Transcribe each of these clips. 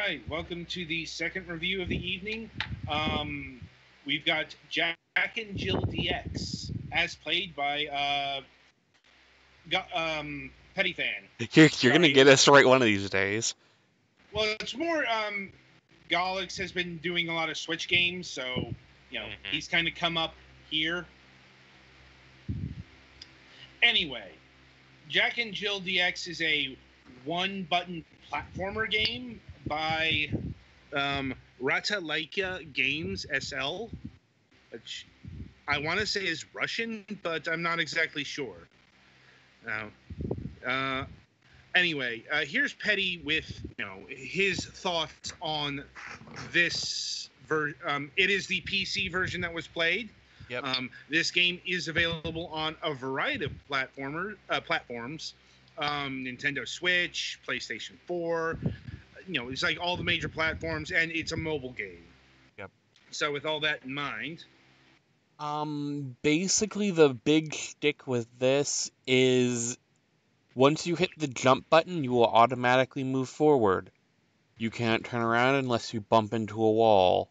right, welcome to the second review of the evening. We've got Jack and Jill DX, as played by Petty Fan. You're gonna Sorry, get us right one of these days. well, it's more Golix has been doing a lot of Switch games, so he's kind of come up here. Anyway, Jack and Jill DX is a one-button platformer game by Ratalaika Games SL, which I want to say is Russian, but I'm not exactly sure. Now, anyway, here's Petty with his thoughts on this version. It is the PC version that was played. Yep. This game is available on a variety of platforms. Nintendo Switch, PlayStation 4. It's like all the major platforms, and it's a mobile game. Yep. So with all that in mind, basically the big shtick with this is once you hit the jump button, you will automatically move forward. You can't turn around unless you bump into a wall.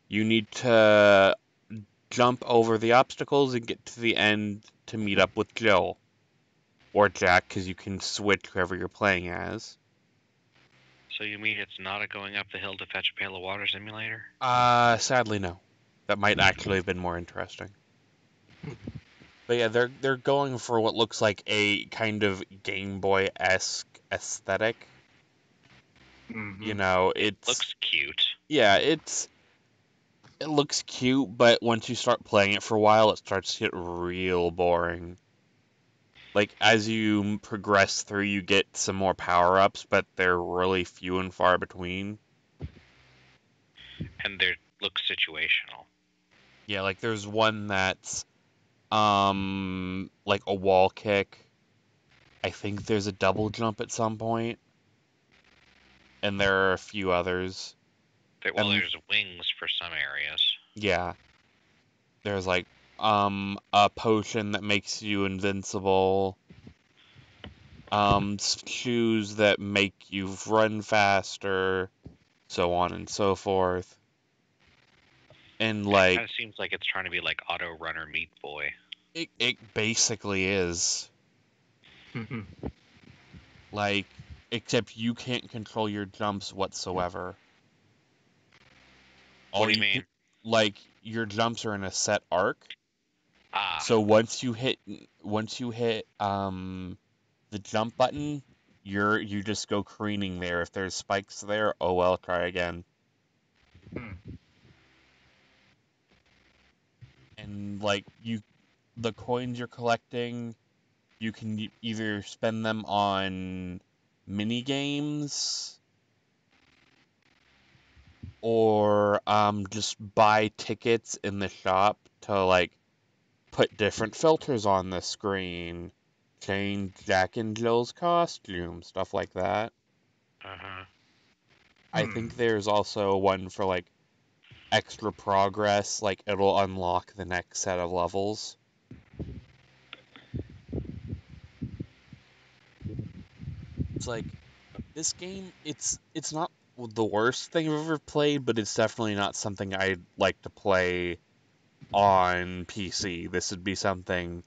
You need to jump over the obstacles and get to the end to meet up with Jill. Or Jack, because you can switch whoever you're playing as. So you mean it's not a going up the hill to fetch a pail of water simulator? Sadly no. That might actually have been more interesting. But yeah, they're going for what looks like a kind of Game Boy-esque aesthetic. Mm-hmm. It looks cute. Yeah, it looks cute, but once you start playing it for a while, it starts to get real boring. Like, as you progress through, you get some more power-ups, but they're really few and far between. And they look situational. Yeah, like there's one that's like a wall kick. I think there's a double jump at some point. And there are a few others. There's wings for some areas. Yeah. There's like a potion that makes you invincible. Shoes that make you run faster, so on and so forth. And like it kind of seems like it's trying to be like Auto Runner Meat Boy. It basically is. Like, except you can't control your jumps whatsoever. What do you mean? Like, your jumps are in a set arc. So once you hit the jump button, you just go careening there. If there's spikes there, oh well, try again. And like the coins you're collecting, you can either spend them on mini games or just buy tickets in the shop to like put different filters on the screen, change Jack and Jill's costume, stuff like that. I think there's also one for like extra progress, like it'll unlock the next set of levels. It's like this game, it's not the worst thing I've ever played, but it's definitely not something I'd like to play on PC. This would be something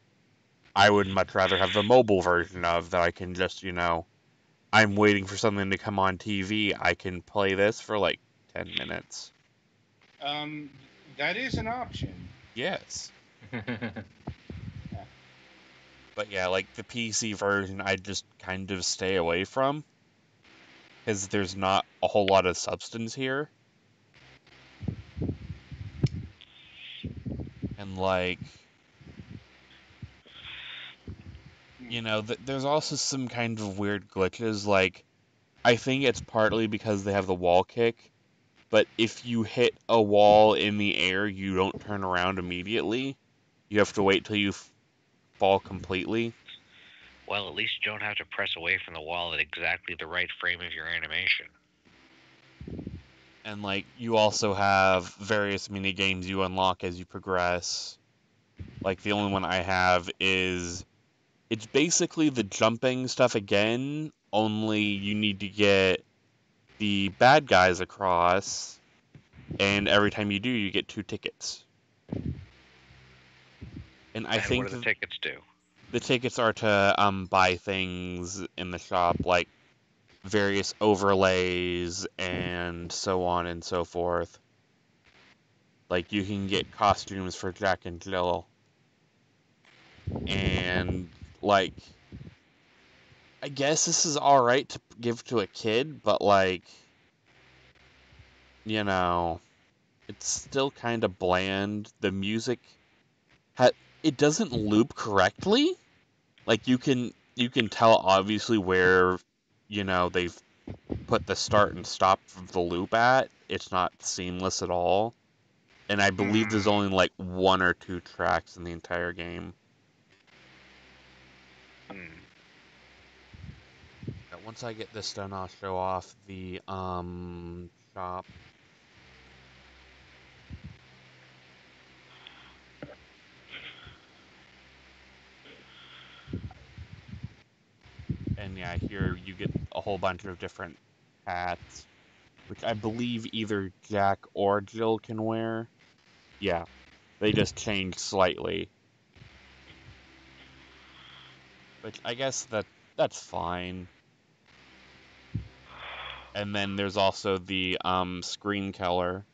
I would much rather have the mobile version of that I can just, I'm waiting for something to come on TV. I can play this for like 10 minutes. That is an option. Yes. But yeah, like the PC version, I just kind of stay away from. Because there's not a whole lot of substance here. And like, there's also some kind of weird glitches. Like, I think it's partly because they have the wall kick. But if you hit a wall in the air, you don't turn around immediately. You have to wait till you fall completely. Well, at least you don't have to press away from the wall at exactly the right frame of your animation. And, like, you also have various mini games you unlock as you progress. Like, the only one I have is... It's basically the jumping stuff again, only you need to get the bad guys across, and every time you do, you get 2 tickets. And I And think what do the tickets do? the tickets are to buy things in the shop, like various overlays and so on and so forth. Like, you can get costumes for Jack and Jill. And, like, I guess this is alright to give to a kid, but, like, you know, it's still kind of bland. The music, it doesn't loop correctly. Like, you can tell, obviously, where, they've put the start and stop of the loop at. It's not seamless at all. And I believe there's only like 1 or 2 tracks in the entire game. Now, once I get this done, I'll show off the shop. And yeah, here you get a whole bunch of different hats, which I believe either Jack or Jill can wear. Yeah, they just changed slightly. Which I guess that's fine. And then there's also the screen color.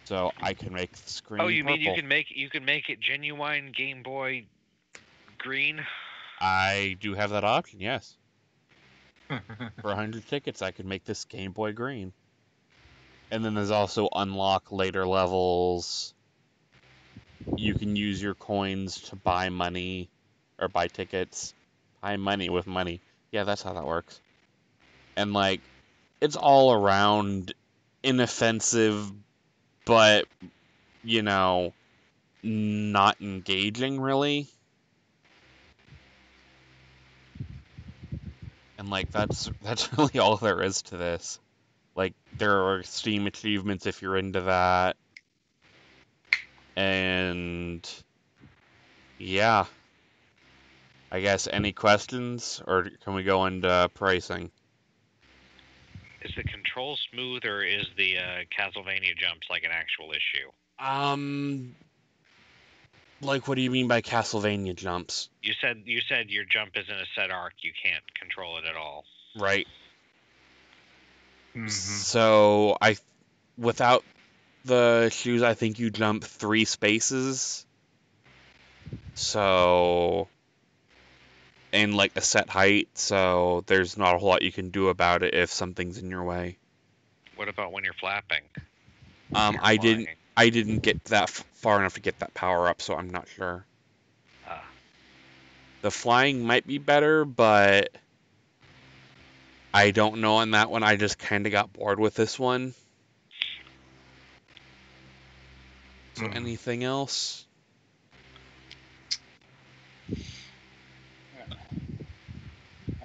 So I can make the screen Oh, you purple. mean you can make it genuine Game Boy green? I do have that option, yes. For 100 tickets, I could make this Game Boy green. And then there's also unlock later levels. You can use your coins to buy money, or buy tickets. Buy money with money. Yeah, that's how that works. And, like, it's all around inoffensive, but, not engaging, really. And, like, that's really all there is to this. Like, there are Steam achievements if you're into that. And yeah, I guess any questions, or can we go into pricing? Is the control smooth, or is the Castlevania jumps like an actual issue? Like, what do you mean by Castlevania jumps? You said your jump isn't a set arc. You can't control it at all. Right. Mhm. So without the shoes, I think you jump 3 spaces. So, and like a set height, so there's not a whole lot you can do about it if something's in your way. What about when you're flapping? I didn't get that far enough to get that power up, so I'm not sure. The flying might be better, but I don't know on that one. I just kind of got bored with this one. So anything else?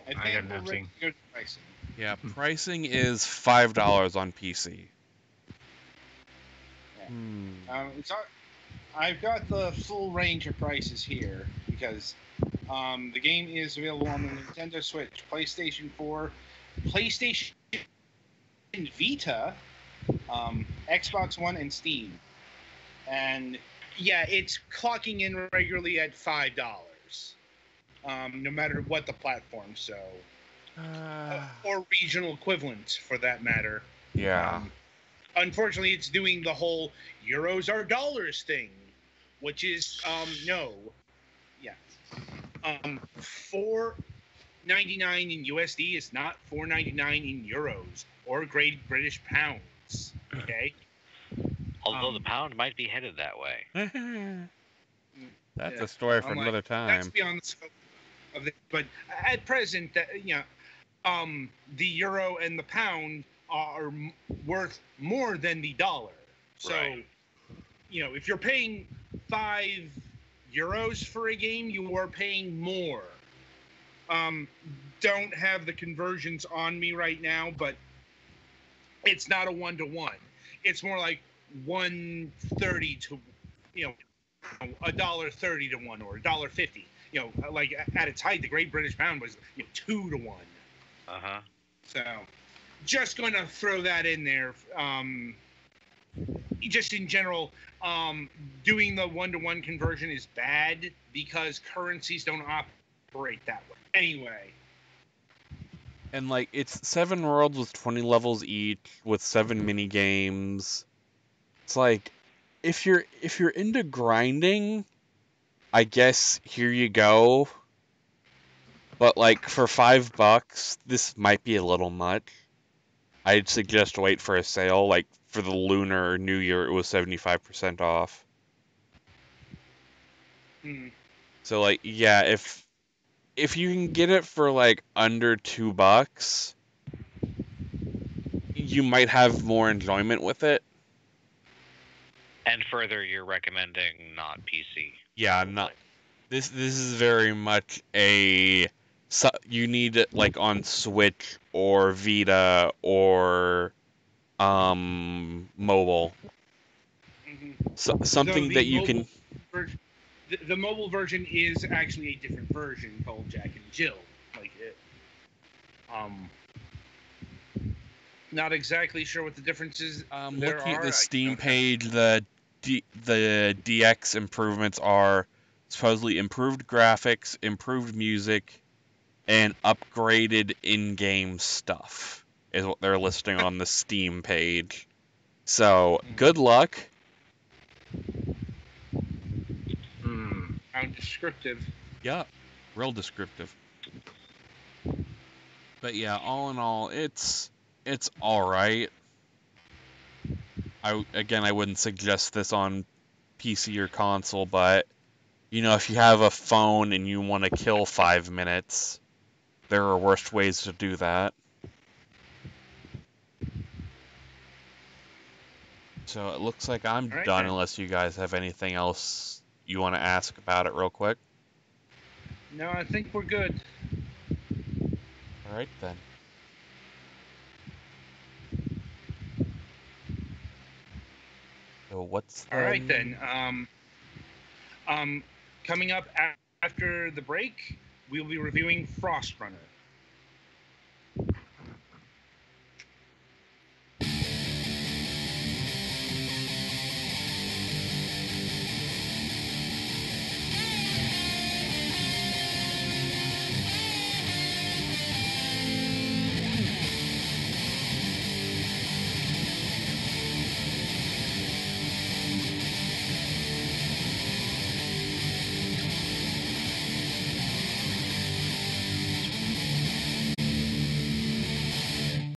I got nothing. Pricing. Yeah, pricing is $5 on PC. Yeah. I've got the full range of prices here because the game is available on the Nintendo Switch, PlayStation 4, PlayStation Vita, Xbox One, and Steam. And yeah, it's clocking in regularly at $5, no matter what the platform. So, or regional equivalents for that matter. Yeah. Unfortunately, it's doing the whole euros are dollars thing, which is no, yeah, $4.99 in USD is not $4.99 in euros or Great British pounds. Okay. Although the pound might be headed that way. That's a story for another time. That's beyond the scope of it. But at present, the euro and the pound are worth more than the dollar. So, right. If you're paying €5 for a game, you are paying more. Don't have the conversions on me right now, but it's not a 1-to-1. It's more like 1.30 to, $1.30 to 1 or $1.50. Like at its height, the Great British Pound was 2-to-1. Uh-huh. So, just going to throw that in there. Just in general, doing the one-to-one conversion is bad because currencies don't operate that way. Anyway. And like it's 7 worlds with 20 levels each with 7 mini games. It's like if you're into grinding, I guess here you go. But like for $5, this might be a little much. I'd suggest wait for a sale. Like for the Lunar New Year, it was 75% off. So like yeah, if you can get it for like under $2, you might have more enjoyment with it. And further, you're recommending not PC. Yeah, not this is very much a you need it like on Switch or Vita or mobile. So something that you can the mobile version is actually a different version called Jack and Jill. Like it not exactly sure what the difference is. Looking at the Steam page, the DX improvements are supposedly improved graphics, improved music, and upgraded in-game stuff is what they're listing on the Steam page. So, good luck. How descriptive. Yeah, real descriptive. But yeah, all in all, it's all right. I wouldn't suggest this on PC or console, but you know, if you have a phone and you want to kill 5 minutes, there are worse ways to do that. So it looks like I'm done unless you guys have anything else you want to ask about it real quick. No, I think we're good. All right then. So what's all right then? Coming up after the break, we'll be reviewing Front Runner.